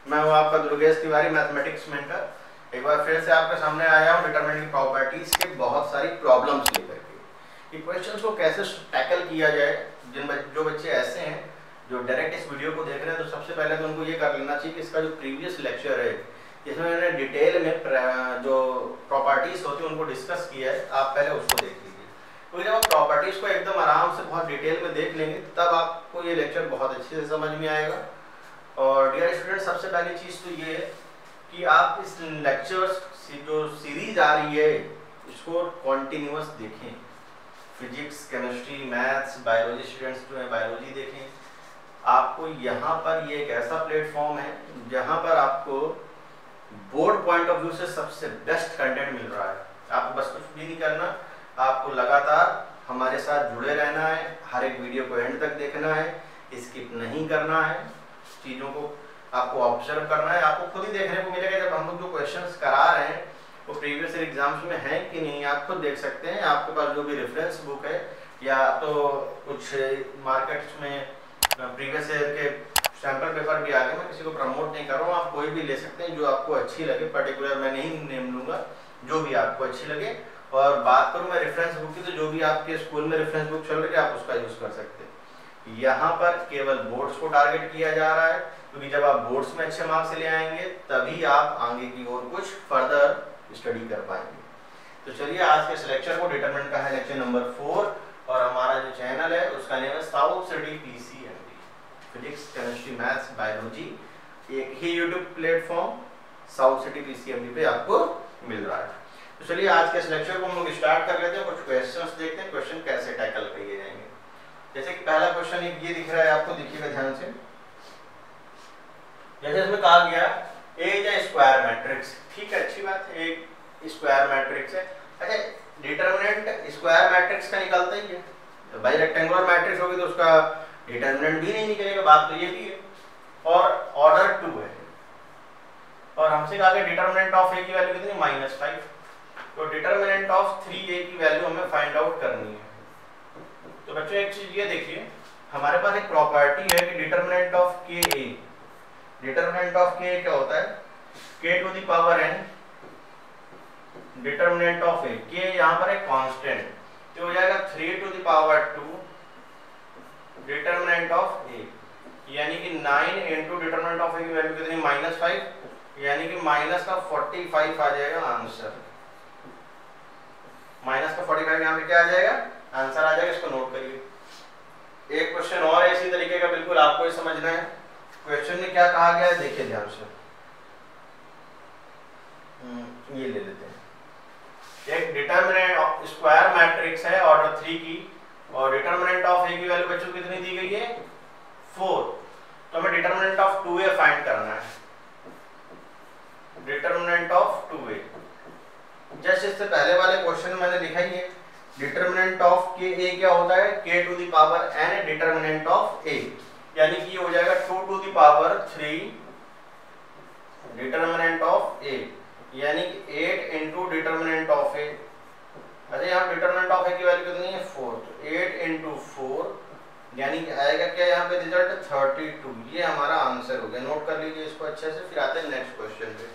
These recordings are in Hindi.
मैं हूँ आपका दुर्गेश तिवारी, मैथमेटिक्स मेंटर। एक बार फिर से आपके सामने आया हूँ डिटरमिनेंट प्रॉपर्टीज के बहुत सारी प्रॉब्लम्स लेकर के। ये क्वेश्चंस को कैसे टैकल किया जाए। जो बच्चे ऐसे हैं जो डायरेक्ट इस वीडियो को देख रहे हैं, तो सबसे पहले तो उनको ये कर लेना चाहिए कि इसका जो प्रीवियस लेक्चर है जिसमें मैंने डिटेल में जो प्रॉपर्टीज होती है उनको डिस्कस किया है, आप पहले उसको देख लीजिए। क्योंकि जब आप प्रॉपर्टीज को एकदम आराम से बहुत डिटेल में देख लेंगे तब आपको ये लेक्चर बहुत अच्छे से समझ में आएगा। और डियर स्टूडेंट, सबसे पहली चीज़ तो ये है कि आप इस लेक्चर्स जो सीरीज आ रही है इसको कॉन्टिन्यूअस देखें। Physics, chemistry, maths, biology students जो है बायोलॉजी देखें। आपको यहाँ पर ये एक ऐसा प्लेटफॉर्म है जहाँ पर आपको बोर्ड पॉइंट ऑफ व्यू से सबसे बेस्ट कंटेंट मिल रहा है। आपको बस कुछ भी नहीं करना, आपको लगातार हमारे साथ जुड़े रहना है, हर एक वीडियो को एंड तक देखना है, स्किप नहीं करना है, चीज़ों को आपको ऑब्जर्व करना है। आपको खुद ही देखने को मिलेगा जब हम लोग जो क्वेश्चंस करा रहे हैं वो प्रीवियस एग्जाम्स में हैं कि नहीं, आप खुद देख सकते हैं। आपके पास जो भी रेफरेंस बुक है या तो कुछ मार्केट्स में प्रीवियस ईयर के सैम्पल पेपर भी आ गए, मैं किसी को प्रमोट नहीं कर रहा हूँ, आप कोई भी ले सकते हैं जो आपको अच्छी लगे। पर्टिकुलर मैं नहीं नेम लूँगा, जो भी आपको अच्छी लगे। और बात करूँ मैं रेफरेंस बुक की, तो जो भी आपके स्कूल में रेफरेंस बुक चल रही है आप उसका यूज़ कर सकते हैं। यहाँ पर केवल बोर्ड्स को टारगेट किया जा रहा है, क्योंकि जब आप बोर्ड्स में अच्छे मार्क्स ले आएंगे तभी आप आगे की ओर कुछ फर्दर स्टडी कर पाएंगे। तो चलिए आज के इस लेक्चर को डिटरमिनेंट का है लेक्चर नंबर 4, और हमारा जो चैनल है उसका नेम है south city PCMB, physics, chemistry, maths, biology. एक ही YouTube platform south city PCMB पे आपको मिल रहा है। तो चलिए आज के इस लेक्चर को हम लोग स्टार्ट कर लेते हैं। कुछ क्वेश्चंस देखते हैं, क्वेश्चन कैसे टैकल किए जाएंगे। जैसे कि पहला क्वेश्चन ये दिख रहा है आपको, देखिएगा ध्यान से। जैसे इसमें कहा गया ए इज अ स्क्वायर मैट्रिक्स, ठीक है, अच्छी बात है, एक स्क्वायर मैट्रिक्स है। अच्छा, डिटरमिनेंट स्क्वायर मैट्रिक्स का निकलता ही है, तो भाई रेक्टेंगुलर मैट्रिक्स होगी तो उसका डिटरमिनेंट भी नहीं निकलेगा, बात तो ये भी है। और ऑर्डर 2 है, और हमसे कहा गया डिटरमिनेंट ऑफ ए की वैल्यू कितनी, -5। तो डिटरमिनेंट ऑफ 3a की वैल्यू हमें फाइंड आउट करनी है। तो बच्चों एक चीज ये देखिए, हमारे पास एक प्रॉपर्टी है कि डिटरमिनेंट ऑफ के ए, डिटरमिनेंट ऑफ के क्या होता है, k to the power n, determinant of a, k यहाँ पर एक कांस्टेंट, तो हो जाएगा 3 to the power 2 determinant of a, यानी कि 9 इंटू डिटरमिनेंट ऑफ ए की वैल्यू कितनी, -5, यानी कि माइनस का 45 आ जाएगा आंसर। माइनस का 45 यहाँ पे क्या आ जाएगा, आंसर आ जाएगा। इसको नोट करिए। एक क्वेश्चन और इसी तरीके का, बिल्कुल आपको ही समझना है। क्वेश्चन में क्या कहा गया है देखिए ध्यान से, ये ले लेते हैं। एक डिटरमिनेंट ऑफ स्क्वायर मैट्रिक्स है ऑर्डर 3 की, और डिटरमिनेंट ऑफ ए की वैल्यू बच्चों कितनी दी गई है, 4। तो हमें डिटरमिनेंट ऑफ 2a फाइंड करना है। डिटरमिनेंट ऑफ 2a, जस्ट इससे पहले वाले क्वेश्चन में मैंने लिखा ही है, डिटरमिनेंट ऑफ के ए क्या होता है, k to the power n determinant of a, यानी कि ये हो जाएगा 2 to the power 3 determinant of a, यानी कि 8 इंटू डिटरमिनेंट ऑफ a। अच्छा, यहाँ डिटरमिनेंट ऑफ a की वैल्यू कितनी है, 4, तो 8 इंटू 4 यानी कि आएगा क्या यहाँ पे रिजल्ट, 32। ये हमारा आंसर हो गया। नोट कर लीजिए इसको अच्छे से, फिर आते हैं नेक्स्ट क्वेश्चन पे।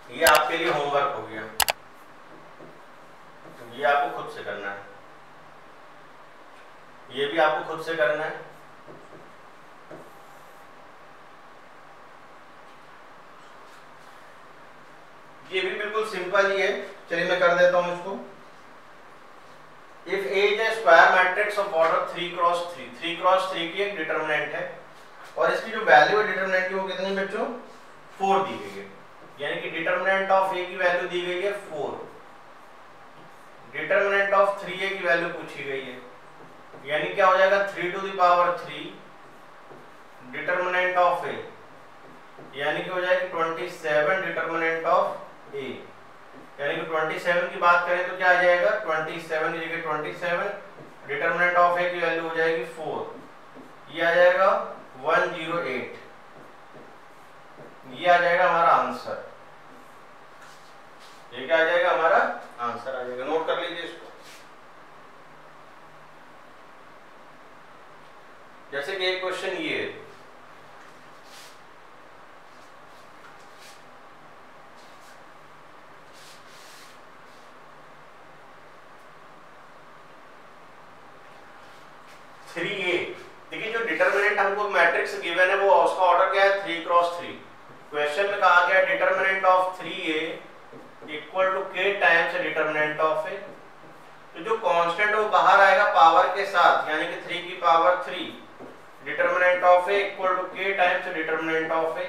ये आपके लिए होमवर्क हो गया, ये आपको खुद से करना है, ये भी आपको खुद से करना है। ये भी बिल्कुल सिंपल ही है, चलिए मैं कर देता हूं इसको। If A is a square matrix of order 3x3, 3x3 की एक डिटरमिनेंट है, और इसकी जो वैल्यू है डिटरमिनेंट की वो कितनी बच्चों, 4 दी गई है, यानी कि डिटरमिनेंट ऑफ ए की वैल्यू दी गई है 4, डिटरमिनेंट ऑफ 3a की वैल्यू पूछी गई है, यानी क्या हो जाएगा 3 to the power 3 determinant of a, यानी कि हो जाएगी 27 डिटरमिनेंट ऑफ ए, यानी कि 27 की बात करें तो क्या आ जाएगा, 27 की जगह 27, डिटरमिनेंट ऑफ ए की वैल्यू हो जाएगी 4, ये आ जाएगा 108, ये आ जाएगा हमारा आंसर। ये क्या आ जाएगा हमारा आंसर। 3a, देखिए जो डिटरमिनेंट हमको मैट्रिक्स गिवन है वो उसका ऑर्डर क्या है 3 क्रॉस 3। क्वेश्चन में कहा गया determinant of 3a equal to k times determinant of a। तो जो कांस्टेंट वो बाहर आएगा पावर के साथ, यानी कि 3 की power 3, determinant of a equal to k times determinant of a।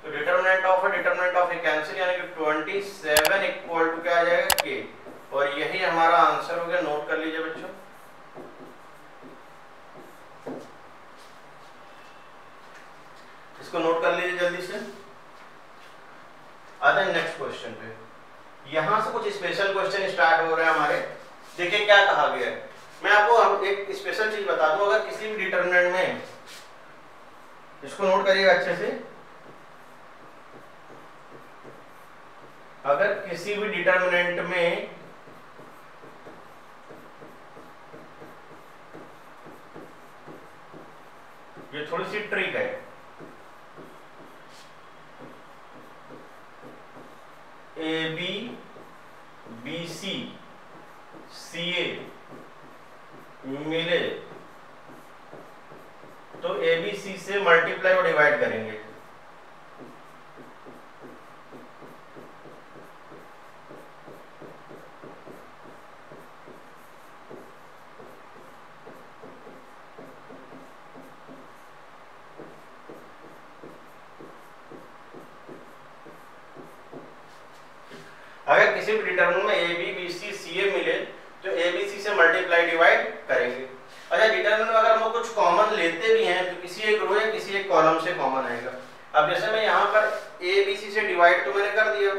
तो डिटरमिनेंट ऑफ a कैंसिल, यानी कि 27 इक्वल टू क्या आ जाएगा k, और यही हमारा आंसर हो गया। नोट कर लीजिए बच्चों, इसको नोट कर लीजिए जल्दी से। आते हैं नेक्स्ट क्वेश्चन पे। यहां से कुछ स्पेशल क्वेश्चन स्टार्ट हो रहे हैं हमारे। देखिए क्या कहा गया है, मैं आपको एक स्पेशल चीज बता दूं। अगर किसी भी डिटरमिनेंट में, इसको नोट करिएगा अच्छे से, अगर किसी भी डिटरमिनेंट में ये थोड़ी सी ट्रिक है, ए बी बी सी सी ए मिले तो ए बी सी से मल्टीप्लाई और डिवाइड करेंगे। अगर किसी भी डिटरमिनेंट में ए बी बी सी सी ए मिले तो ए बी सी से मल्टीप्लाई डिवाइड करेंगे। अच्छा, डिटरमिनेंट में अगर हम कुछ कॉमन लेते भी हैं तो किसी एक रो या किसी एक कॉलम से कॉमन आएगा। अब जैसे मैं यहाँ पर ए बी सी से डिवाइड तो मैंने कर दिया,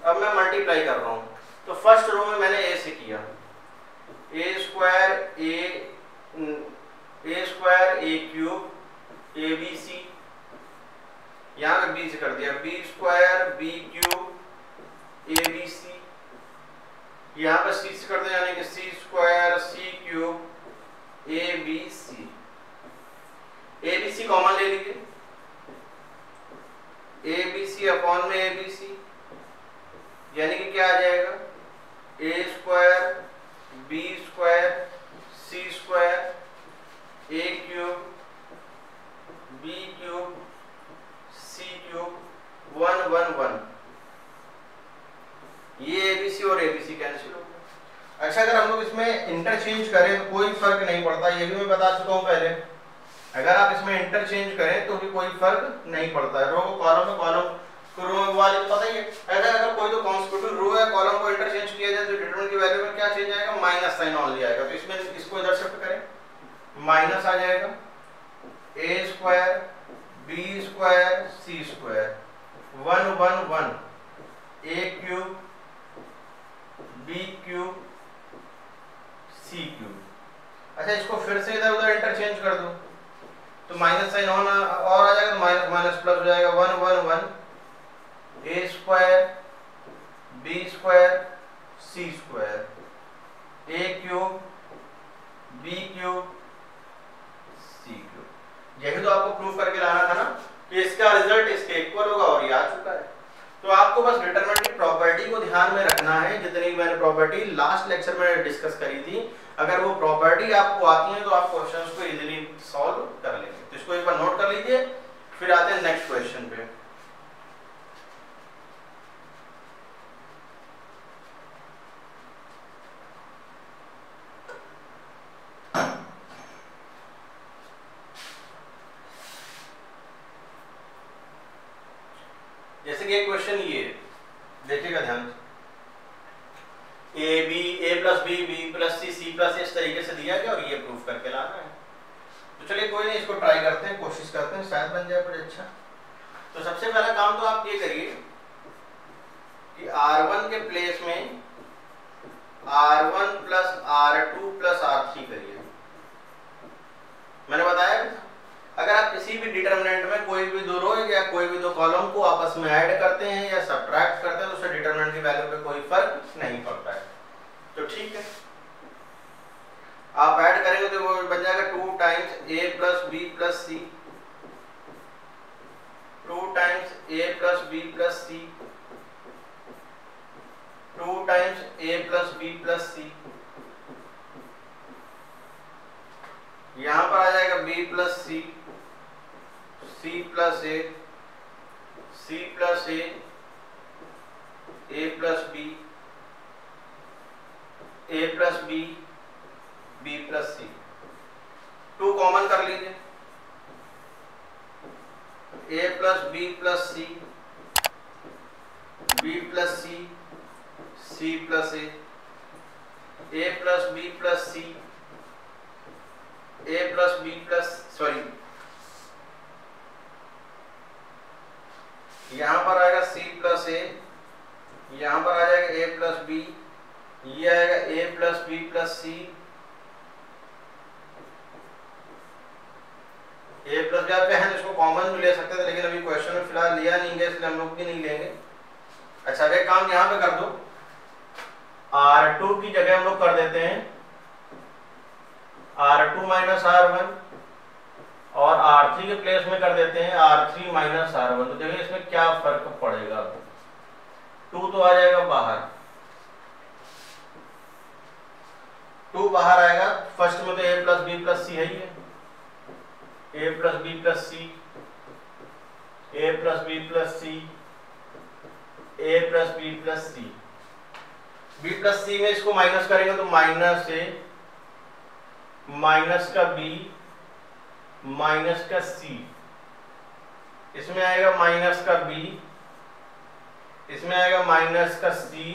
अब मैं मल्टीप्लाई कर रहा हूँ। तो फर्स्ट रो में मैंने ए से किया, a square a cube a b c, यहाँ पे बी से कर दिया, b square b cube a b c, यहाँ पर सी से कर दिया, यानी कि c square c cube a b c. A b c common ले लीजिए, ए बी सी अपॉन में ए बी सी, यानी कि क्या आ जाएगा, ए square B square c square a cube B cube C cube 1 1 1। ये एबीसी और एबीसी कैंसिल हो गया। अच्छा, अगर हम लोग इसमें इंटरचेंज करें तो कोई फर्क नहीं पड़ता, ये भी मैं बता चुका हूँ पहले। अगर आप इसमें इंटरचेंज करें तो भी कोई फर्क नहीं पड़ता है। रो को कॉलम में, कॉलम को रो में, वाले पता ही है। अगर कोई तो कॉन्स्टिट्यूटिव रो या कॉलम को इंटरचेंज किया जाए तो डिटरमिनेंट की वैल्यू में क्या चेंज आएगा, माइनस साइन ऑनली आएगा। तो इसमें इसको इधर शिफ्ट करें, माइनस आ जाएगा, ए square B square c square 1 1 1 ए cube B cube C cube. अच्छा, इसको फिर से इधर उधर इंटरचेंज कर दो तो माइनस साइन ऑन और आ जाएगा, तो माइनस माइनस प्लस हो जाएगा, 1 1 1 ए square B square c square a cube B cube C cube. यही तो आपको प्रूफ करके लाना था ना कि इसका रिजल्ट इसके इक्वल होगा, और ये आ चुका है। तो आपको बस डिटरमिनेंट की प्रॉपर्टी को ध्यान में रखना है, जितनी मैंने प्रॉपर्टी लास्ट लेक्चर में डिस्कस करी थी। अगर वो प्रॉपर्टी आपको आती है तो आप क्वेश्चंस को इजीली सॉल्व कर लेंगे। तो इसको एक बार नोट कर लीजिए, फिर आते हैं नेक्स्ट क्वेश्चन पे। जैसे कि एक क्वेश्चन ये देखिएगा ध्यान से, a plus b plus c plus इस तरीके से दिया गया और ये प्रूफ करके लाना है। तो चलिए कोई नहीं, इसको ट्राई करते हैं, कोशिश करते हैं, शायद बन जाए कुछ अच्छा। तो सबसे पहला काम तो आप ये करिए कि R1 के प्लेस में R1 plus R2 plus R3 करिए। मैंने बताया अगर आप किसी भी डिटरमिनेंट में कोई भी दो रो या कोई भी दो कॉलम को आपस में ऐड करते हैं या सब्ट्रैक्ट करते हैं तो उससे डिटरमिनेंट की वैल्यू पे कोई फर्क नहीं पड़ता है। तो ठीक है, आप ऐड करेंगे तो वो बन जाएगा 2 टाइम्स ए प्लस बी प्लस सी, 2 टाइम्स ए प्लस बी प्लस सी, 2 टाइम्स ए प्लस बी प्लस सी, यहाँ पर आ जाएगा B plus C, C plus A, C plus a plus B, A plus b, B plus C. 2 common कर लीजिए, ए plus b plus c, B plus C, C plus a plus b plus C, A plus b plus sorry यहां पर आएगा सी प्लस ए, यहां पर आ जाएगा ए प्लस बी, ये आएगा ए प्लस बी प्लस सी, ए प्लस बी आप चाहें तो इसको कॉमन भी ले सकते थे, लेकिन अभी क्वेश्चन में फिलहाल लिया नहीं गया इसलिए हम लोग भी नहीं लेंगे। अच्छा एक काम यहां पे कर दो, R2 की जगह हम लोग कर देते हैं R2 माइनस R1 और R3 के प्लेस में कर देते हैं R3 माइनस R1। तो देखिए इसमें क्या फर्क पड़ेगा, 2 तो आ जाएगा बाहर, 2 बाहर आएगा। फर्स्ट में तो a plus b plus c है ही है, a plus b plus c, a plus b plus c, a plus b plus c, b plus c में इसको माइनस करेंगे तो माइनस a, माइनस का b, माइनस का c, इसमें आएगा माइनस का b, इसमें आएगा माइनस का c,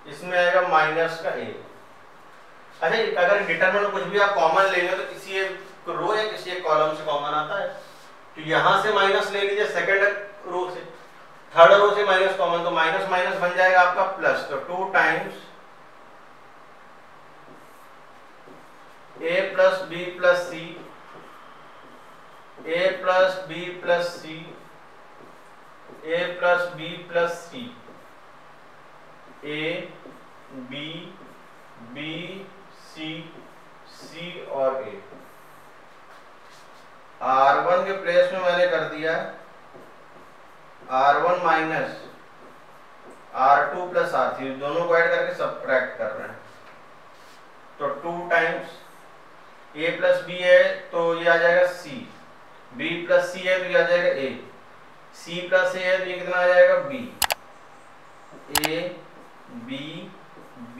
इसमें आएगा माइनस का a। अच्छा अगर डिटरमिनेंट कुछ भी आप कॉमन लेंगे तो किसी एक रो या किसी एक कॉलम से कॉमन आता है, तो यहां से माइनस ले लीजिए, सेकंड रो से, थर्ड रो से माइनस कॉमन, तो माइनस माइनस बन जाएगा आपका प्लस। तो 2 times a plus b plus c, a plus b plus c, a plus b plus c, a b b c c और a। R1 के प्लेस में मैंने कर दिया R1 minus R2 plus R3, दोनों को ऐड करके सब्ट्रैक्ट कर रहे हैं। तो 2 टाइम्स a प्लस बी है तो ये आ जाएगा c, b प्लस सी है तो ये आ जाएगा a, c प्लस a है तो ये कितना आ जाएगा b, a b b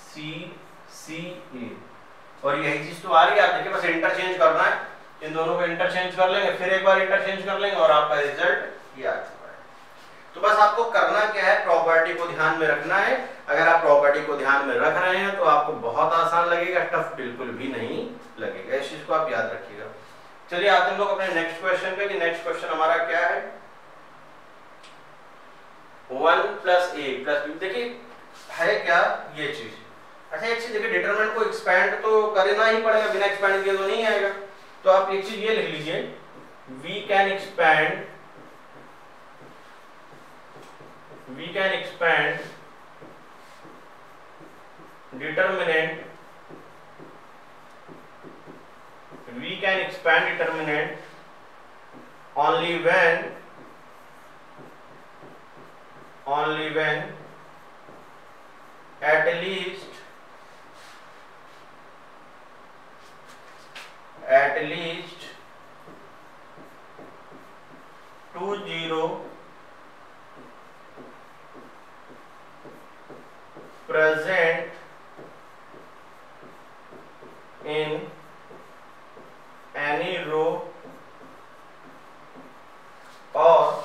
c c a। और यही चीज तो आ रही है, आप देखिए बस इंटरचेंज करना है, इन दोनों को इंटरचेंज कर लेंगे, फिर एक बार इंटरचेंज कर लेंगे और आपका रिजल्ट ये आ चुका है। तो बस आपको करना क्या है, प्रॉपर्टी को ध्यान में रखना है। अगर आप प्रॉपर्टी को ध्यान में रख रहे हैं तो आपको बहुत आसान लगेगा, टफ बिल्कुल भी नहीं लगेगा, इस चीज को आप याद रखिएगा। चलिए आते हैं लोग अपने नेक्स्ट क्वेश्चन पे कि नेक्स्ट क्वेश्चन हमारा क्या है। 1 प्लस ए प्लस बी, देखिए है क्या ये चीज। अच्छा एक चीज देखिए, डिटरमिनेंट को एक्सपैंड तो करना ही पड़ेगा, बिना एक्सपैंड किए तो नहीं आएगा। तो आप एक चीज ये लिख लीजिए, we can expand determinant, we can expand determinant only when at least 2 0 present in any row or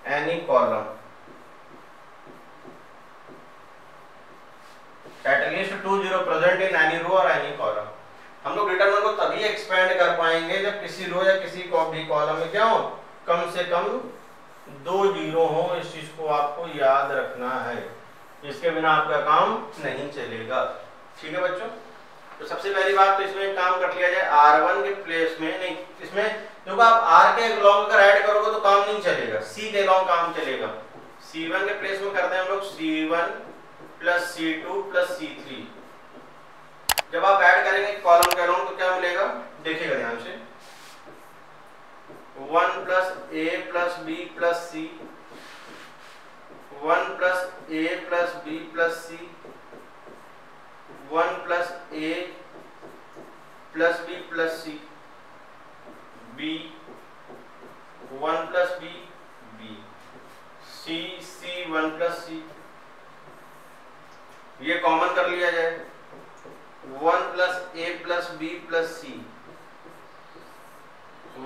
any column. At least 2 0 present in any row or any column. हम लोग डिटरमिनेंट को तभी एक्सपेंड कर पाएंगे जब किसी रो या किसी भी कॉलम में क्या हो, कम से कम 2 जीरो हो। इस चीज को आपको याद रखना है, इसके बिना आपका काम नहीं चलेगा। ठीक है बच्चों, तो सबसे पहली बात तो इसमें काम कर लिया जाए, R1 के प्लेस में नहीं, इसमें देखो आप R के लॉन्ग अगर ऐड करोगे तो काम नहीं चलेगा, C के लॉन्ग काम चलेगा। C1 के प्लेस में करते हैं हम लोग C1 plus C2 plus C3। जब आप ऐड करेंगे कॉलम के लॉन्ग तो क्या मिलेगा, देखिएगा ध्यान से, 1 plus A plus B plus C, 1 plus A plus B plus C, 1 plus a plus b plus c, b 1 plus b b, c 1 plus c, ये कॉमन कर लिया जाए। 1 plus a plus b plus c,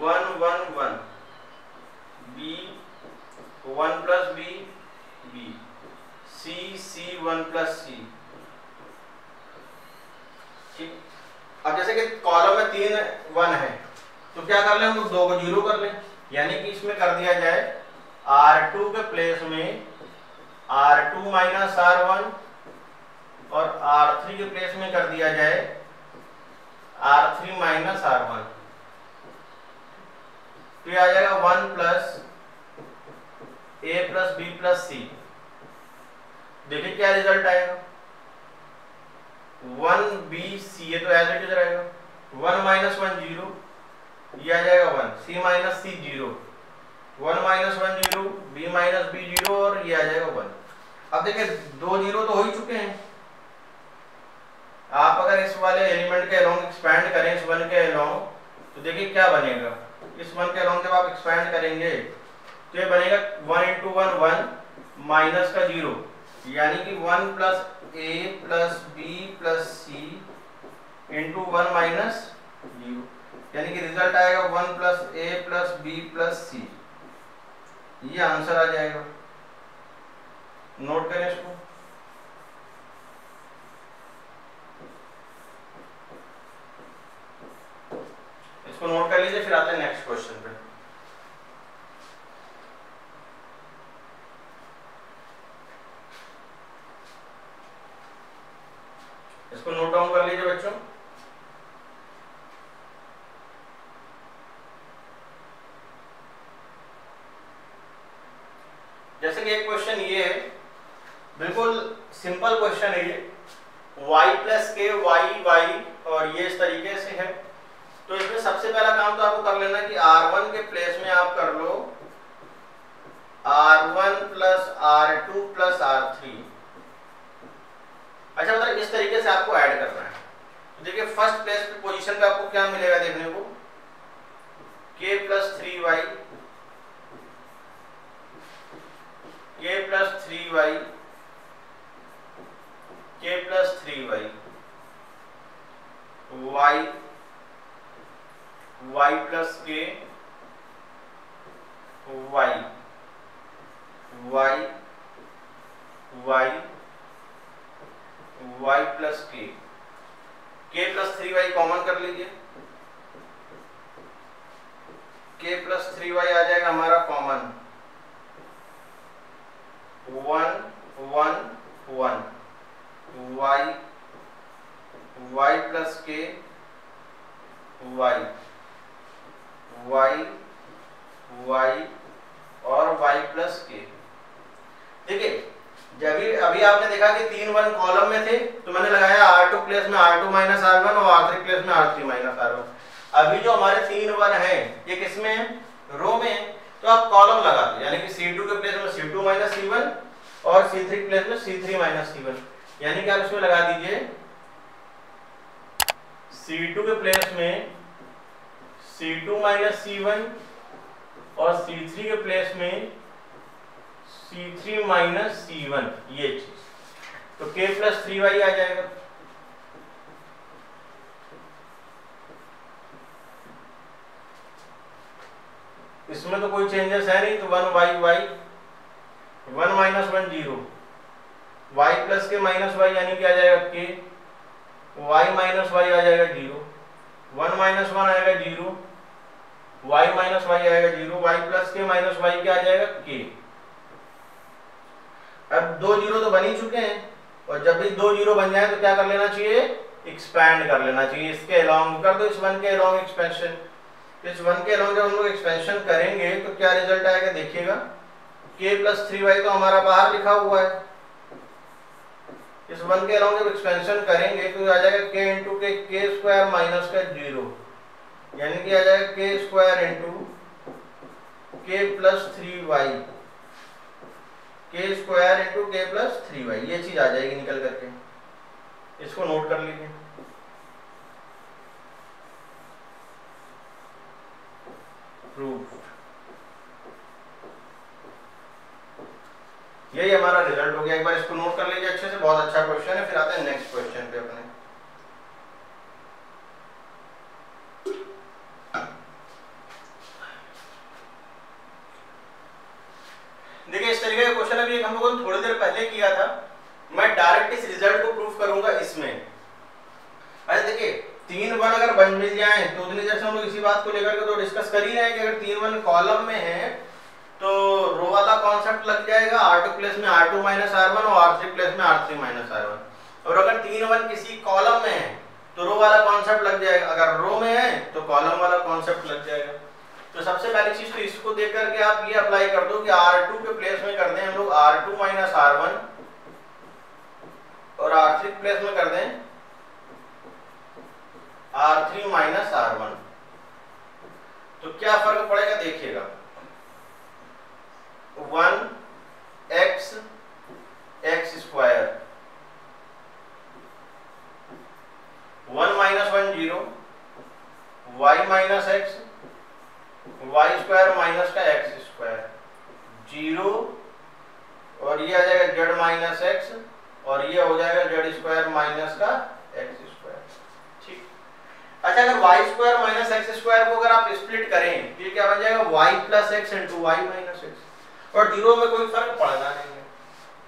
1 1 1, b 1 plus b b, c 1 plus c. ठीक, अब जैसे कि कॉलम में 3 1 है तो क्या कर लें, हम लोग 2 को 0 कर लें, यानी कि इसमें कर दिया जाए R2 के प्लेस में R2 माइनस R1 और R3 के प्लेस में कर दिया जाए R3 माइनस R1। तो ये आ जाएगा 1 plus a plus b plus सी। देखिए क्या रिजल्ट आएगा, 1 बी सी, ये तो एज इट इज रहेगा। 1 माइनस 1 0, ये आ जाएगा 1, सी माइनस सी 0, 1 माइनस 1 0, बी माइनस बी 0 और ये आ जाएगा 1। अब देखिए 2 0 तो हो ही चुके हैं। आप अगर इस वाले एलिमेंट के अलोंग एक्सपैंड करें इस 1 के अलोंग, तो देखिए क्या बनेगा। इस 1 के अलोंग जब आप एक्सपैंड करेंगे तो ये बनेगा 1 इंटू 1 1 माइनस का 0, यानी कि 1 plus a plus b plus C into 1 minus 0, यानी कि रिजल्ट आएगा 1 plus a plus b plus c. ये आंसर आ जाएगा। नोट करें इसको। इसको नोट कर लीजिए, फिर आते हैं नेक्स्ट क्वेश्चन पे। इसको नोट डाउन कर लीजिए बच्चों। जैसे कि एक क्वेश्चन ये है, बिल्कुल सिंपल क्वेश्चन है ये, y प्लस के वाई वाई और ये इस तरीके से है। तो इसमें सबसे पहला काम तो आपको कर लेना कि R1 के प्लेस में आप कर लो R1 plus R2 plus R3। अच्छा, मतलब इस तरीके से आपको ऐड करना है। तो देखिए फर्स्ट प्लेस पे पोजीशन पे आपको क्या मिलेगा देखने को, k plus 3y, k plus 3y, k plus 3y, y y plus k, y y y y plus k, k plus 3y common कर लीजिए, k प्लस 3y आ जाएगा हमारा common, 1 1 1, y y plus k, y y y और y प्लस k। देखिए जब अभी आपने देखा कि 3 1 कॉलम में थे तो मैंने लगाया R2 प्लेस में R2 माइनस R1 और R3 प्लेस में R3 माइनस R1। अभी जो हमारे 3 1 है ये किसमें है, रो में है, तो आप कॉलम लगा दो, यानी कि C2 के प्लेस में C2 माइनस C1 और C3 के प्लेस में C3 माइनस C1, यानी कि आप इसमें लगा दीजिए C2 के प्लेस में C2 माइनस C1 और C3 के प्लेस में C3 माइनस C1, ये चीज। तो k प्लस 3y आ जाएगा। इसमें तो कोई चेंजेस है नहीं, तो 1y 1 माइनस 1 0, y प्लस के माइनस y यानी कि आ जाएगा k, y माइनस y आ जाएगा 0, 1 माइनस 1 आएगा 0, y माइनस y आएगा 0, y प्लस के माइनस y क्या आ जाएगा k। अब 2 0 तो बन ही चुके हैं, और जब भी 2 0 बन जाए तो क्या कर लेना चाहिए, एक्सपैंड कर लेना चाहिए। इसके अलोंग कर दो, इस 1 के अलोंग एक्सपेंशन। इस 1 के अलोंग जब हम लोग एक्सपेंशन करेंगे तो क्या रिजल्ट आएगा देखिएगा, k प्लस 3y तो हमारा बाहर लिखा हुआ है। इस 1 के अलोंग जब एक्सपेंशन करेंगे तो आ जाएगा k इंटू के k स्क्वायर माइनस का 0, यानी कि आ जाएगा k square into k plus 3y, k square into k plus 3y, ये चीज आ जाएगी निकल करके। इसको नोट कर लीजिए। यही हमारा रिजल्ट हो गया। एक बार इसको नोट कर लीजिए अच्छे से, बहुत अच्छा क्वेश्चन है। फिर आते हैं नेक्स्ट क्वेश्चन पे अपने। देखिए इस तरीके का क्वेश्चन अभी हम लोगों ने थोड़ी देर पहले किया था। मैं डायरेक्ट इस रिजल्ट को प्रूफ करूंगा इसमें। अरे देखिए 3 1 अगर बन मिल जाए तो उतनी देर से हम लोग इसी बात को लेकर के तो डिस्कस कर ही रहे हैं कि अगर 3 1 कॉलम में है तो रो वाला कॉन्सेप्ट लग जाएगा, R2 प्लेस में R2 माइनस R1 और R3 प्लेस में R3 माइनस R1। और अगर 3 1 किसी कॉलम में है तो रो वाला कॉन्सेप्ट लग जाएगा, अगर रो में है तो कॉलम वाला कॉन्सेप्ट लग जाएगा। तो सबसे पहली चीज तो इसको देख करके आप ये अप्लाई कर दो कि R2 के प्लेस में कर दें हम लोग R2 माइनस R1 और R3 प्लेस में कर दें R3 माइनस R1। तो क्या फर्क पड़ेगा देखिएगा, 1x x square 1 minus 1 0 y minus x y square minus का x स्क्वायर 0 और ये आ जाएगा z माइनस x और ये हो जाएगा z स्क्वायर माइनस का x स्क्वायर। ठीक। अच्छा अगर y square minus x square को अगर आप स्प्लिट करें तो ये क्या बन जाएगा y plus x into y minus x और 0 में कोई फर्क पड़ना नहीं है।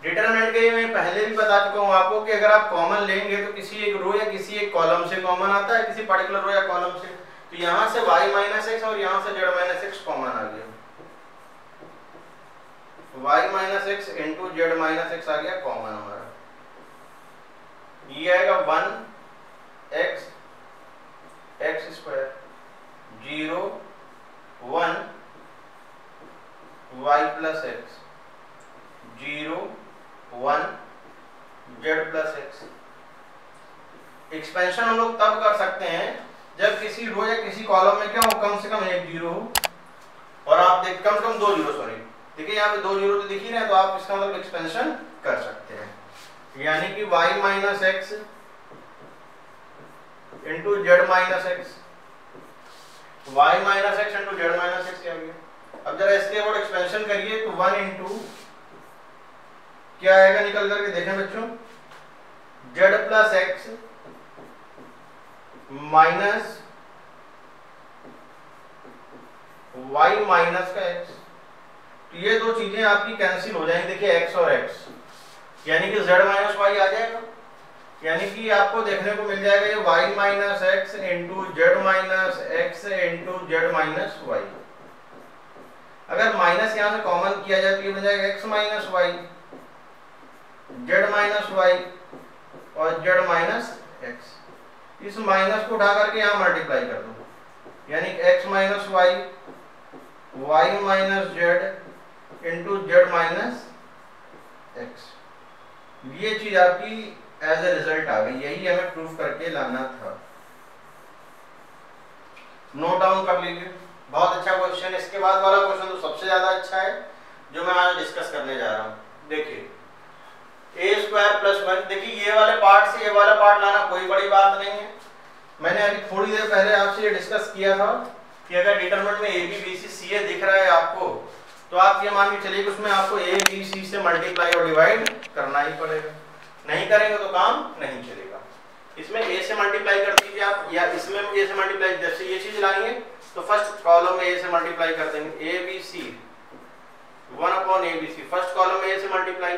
डिटरमिनेंट के मैं पहले भी बता चुका हूं आपको कि अगर आप कॉमन लेंगे तो किसी एक रो या किसी एक कॉलम से कॉमन आता है, किसी पर्टिकुलर रो या कॉलम से। तो यहां से y माइनस x और यहां से z माइनस x कॉमन आ गया, y minus x into z minus x आ गया कॉमन हमारा। ये आएगा 1x x square 0 1 y plus x 0 1 z plus x। Expansion हम लोग तब कर सकते हैं जब किसी रो या किसी कॉलम में क्या हो, कम से कम एक जीरो हो और आप देख कम से कम 2 जीरो, सॉरी देखिए यहाँ पे 2 जीरो तो दिख ही रहे हैं, तो आप इसका मतलब एक्सपेंशन कर सकते हैं। यानी कि y minus x into z minus x, y minus x into z minus x आ गया। अब जरा इसके और एक्सपेंशन करिए तो 1 इंटू क्या आएगा निकल करके देखें बच्चों, z plus x minus y minus का एक्स। तो ये दो चीजें आपकी कैंसिल हो जाएंगी। देखिए एक्स और एक्स यानी कि जेड माइनस वाई आ जाएगा, यानी कि आपको देखने को मिल जाएगा ये y minus x into z minus x into z minus y. अगर माइनस यहाँ से कॉमन किया जाए तो ये बन जाएगा x minus y, z minus y और जेड माइनस एक्स। इस माइनस को उठा करके यहाँ मल्टीप्लाई कर दो, यानी x minus y y minus z into z minus x. ये चीज आपकी एज ए रिजल्ट आ गई, यही हमें प्रूफ करके लाना था। नोट डाउन कर लीजिए, बहुत अच्छा क्वेश्चन। इसके बाद वाला क्वेश्चन तो सबसे ज्यादा अच्छा है जो मैं आज डिस्कस करने जा रहा हूं। देखिए ए स्क्वायर प्लस 1, देखिए ये वाले पार्ट से ये वाला पार्ट लाना कोई बड़ी बात नहीं है। मैंने अभी थोड़ी देर पहले आपसे ये डिस्कस किया था कि अगर डिटरमिनेंट में ए बी बी सी सी ए दिख रहा है आपको, तो आप ये मान के चलिए कि उसमें आपको ए बी सी से मल्टीप्लाई और डिवाइड करना ही पड़ेगा, नहीं करेंगे तो काम नहीं चलेगा। इसमें a से मल्टीप्लाई कर दीजिए आप, या इसमें a से मल्टीप्लाई, जैसे ये चीज लाएंगे तो फर्स्ट कॉलम में a से मल्टीप्लाई कर देंगे, a b c 1 upon a b c। First column में a से multiply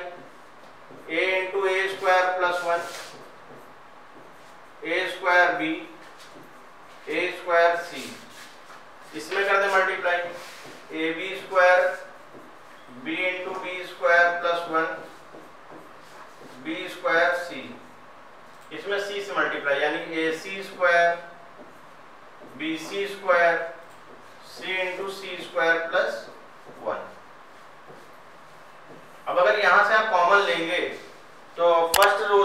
a into a square plus 1 a square b a square c। इसमें कर दे multiply a b square b into b square plus 1 b square c। इसमें c से मल्टीप्लाई यानी a c square b c square c into c square plus 1। अब अगर यहां से आप कॉमन लेंगे तो फर्स्ट रो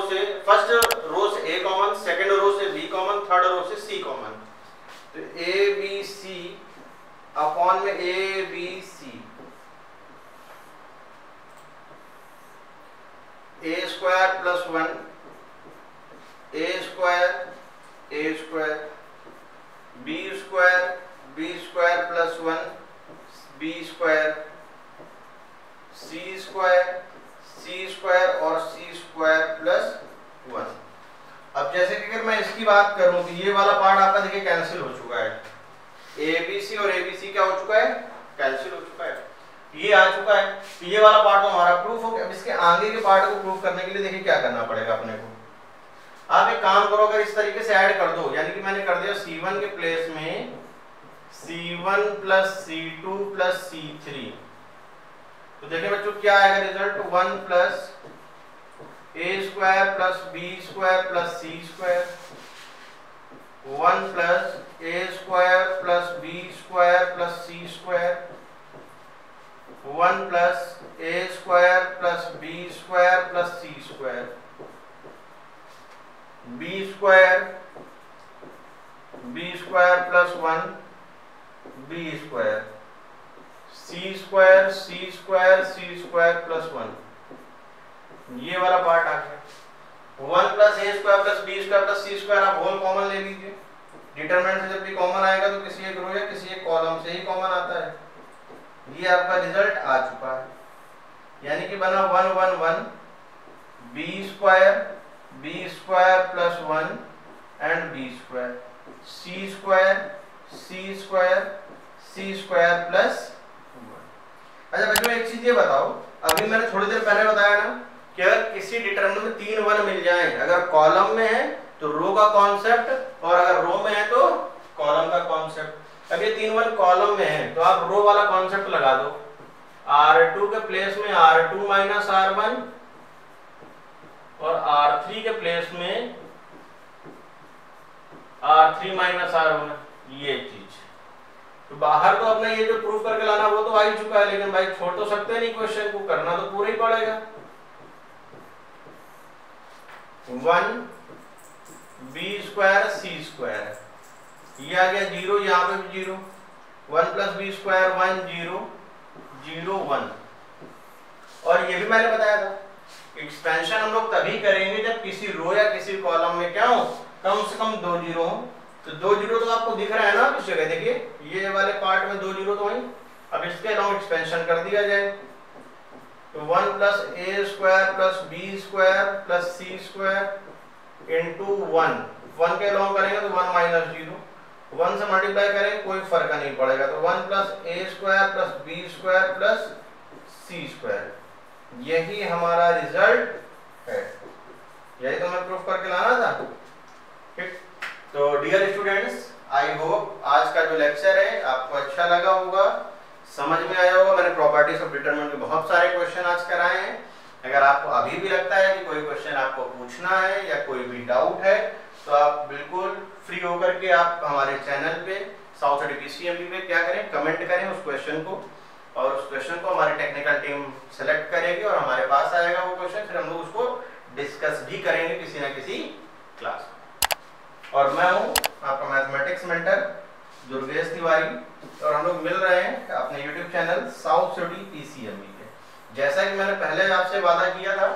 से a कॉमन, सेकंड रो से b कॉमन, थर्ड रो से c कॉमन, तो a b c अपॉन में a b c a square plus 1 square c square और सी स्क्वायर प्लस 1। अब जैसे कि अगर मैं इसकी बात करूं तो ये वाला पार्ट आपका देखिए कैंसिल हो चुका है, ABC और ABC क्या हो चुका है, कैंसिल हो चुका है, ये आ चुका है। तो ये वाला पार्ट तो हमारा प्रूफ हो गया। अब इसके आगे के पार्ट को प्रूफ करने के लिए देखिए क्या करना पड़ेगा अपने को। आप एक काम करो, अगर इस तरीके से ऐड कर दो, यानी कि मैंने कर दिया C1 के प्लेस में C1 plus C2 plus C3, तो देखिए बच्चों क्या आएगा result, 1 plus A square plus B square plus C square, 1 plus A square plus B square plus C square, 1 plus A square plus B square plus C square, B square plus 1 B square, C square plus 1, ये वाला पार्ट आ गया। 1 plus A square plus B square plus C square आप होल कॉमन ले लीजिए। डिटरमिनेंट से जब भी कॉमन आएगा तो किसी एक रो या किसी एक कॉलम से ही कॉमन आता है। ये आपका रिजल्ट आ चुका है, यानी कि बना 1 1 1 B square plus 1 and B square, C square plus 1। अच्छा बच्चों एक चीज ये बताओ, अभी मैंने थोड़ी देर पहले बताया ना कि अगर किसी डिटरमिनेंट में 3 1 मिल जाए, अगर कॉलम में है तो रो का कॉन्सेप्ट और अगर रो में है तो कॉलम का कॉन्सेप्ट। अब ये 3 1 कॉलम में है तो आप रो वाला कॉन्सेप्ट लगा दो, R2 के प्लेस में R2 माइनस R1 और R3 के प्लेस में R3 माइनस R1, ये चीज। तो बाहर तो अपने ये जो प्रूफ करके लाना वो तो आ ही चुका है, लेकिन भाई छोड़ तो सकते नहीं क्वेश्चन को, करना तो पूरा ही पड़ेगा। 1 B स्क्वायर C स्क्वायर, ये आ गया 0, यहाँ पे भी 0, 1 प्लस B स्क्वायर 1 0 0 1। और ये भी मैंने बताया था एक्सपेंशन हम लोग तभी करेंगे जब किसी रो या किसी कॉलम में क्या हो, कम से कम 2 जीरो हो। तो 2 जीरो तो आपको दिख रहा है ना इस जगह, देखिए ये वाले पार्ट में 2 जीरो तो है। अब इसके अलावा एक्सपेंशन कर दिया जाए तो 1 plus A square plus B square plus C square into 1 के अलावा करेंगे तो 1 माइनस 0, 1 से मल्टीप्लाई करेंगे कोई फर्क नहीं पड़ेगा, तो 1 plus A square plus B square plus C square, यही हमारा रिजल्ट है। यही तो मैं प्रूफ करके लाना था। ठीक, तो डियर स्टूडेंट्स, आई होप आज का जो लेक्चर है आपको अच्छा लगा होगा, समझ में आया होगा। मैंने प्रॉपर्टीज ऑफ डिटरमिनेंट के बहुत सारे क्वेश्चन आज कराए हैं। अगर आपको अभी भी लगता है कि कोई क्वेश्चन आपको पूछना है या कोई भी डाउट है तो आप बिल्कुल फ्री होकर के आप हमारे चैनल पे साउथ सिटी पीसीएमबी पे क्या करें, कमेंट करें उस क्वेश्चन को, और उस क्वेश्चन को हमारी टेक्निकल टीम सेलेक्ट करेगी और हमारे पास आएगा वो क्वेश्चन, फिर हम लोग उसको डिस्कस भी करेंगे किसी ना किसी क्लास में। और मैं हूँ आपका मैथमेटिक्स मेंटर दुर्गेश तिवारी, और हम लोग मिल रहे हैं अपने YouTube channel south city PCMB पे। जैसा कि मैंने पहले आपसे वादा किया था,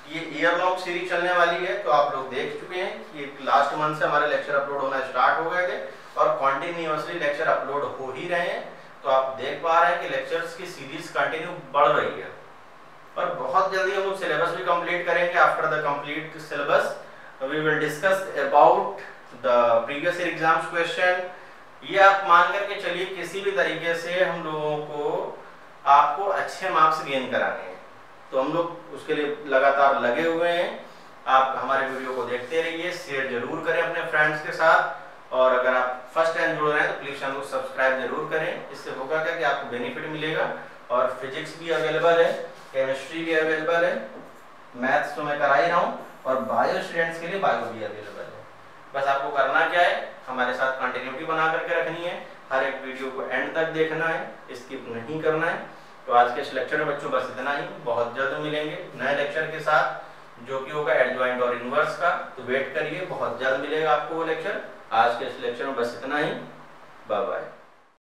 ये ईयर लॉन्ग सीरीज चलने वाली है, तो आप लोग देख चुके हैं कि लास्ट मंथ से हमारे लेक्चर अपलोड होना स्टार्ट हो गए थे और कॉन्टिन्यूअसली लेक्चर अपलोड हो ही रहे हैं। तो आप देख पा रहे हैं कि लेक्चर्स की सीरीज कंटिन्यू बढ़ रही है और बहुत जल्दी हम लोग सिलेबस भी कंप्लीट करेंगे। After the complete syllabus we will discuss about the previous year exams question. ये आप मान करके चलिए किसी भी तरीके से हम लोगों को आपको अच्छे मार्क्स गेन कराने हैं, तो हम लोग उसके लिए लगातार लगे हुए हैं। आप हमारे वीडियो को देखते रहिए, शेयर जरूर करें अपने फ्रेंड्स के साथ, और अगर आप फर्स्ट टाइम जुड़ रहे हैं तो प्लीज चैनल को सब्सक्राइब जरूर करें। इससे होगा क्या कि आपको बेनिफिट मिलेगा, और फिजिक्स भी अवेलेबल है, केमिस्ट्री भी अवेलेबल है, मैथ्स तो मैं करा ही रहा हूँ, और बायो स्टूडेंट्स के लिए बायो भी अवेलेबल है। बस आपको करना क्या है, हमारे साथ कंटिन्यूटी बना करके रखनी है, हर एक वीडियो को एंड तक देखना है, स्किप नहीं करना है। तो आज के इस लेक्चर में बच्चों बस इतना ही, बहुत जल्द मिलेंगे नए लेक्चर के साथ जो कि होगा एडजॉइंट और इनवर्स का। तो वेट करिए, बहुत जल्द मिलेगा आपको वो लेक्चर। आज के इस लेक्चर में बस इतना ही, बाय बाय।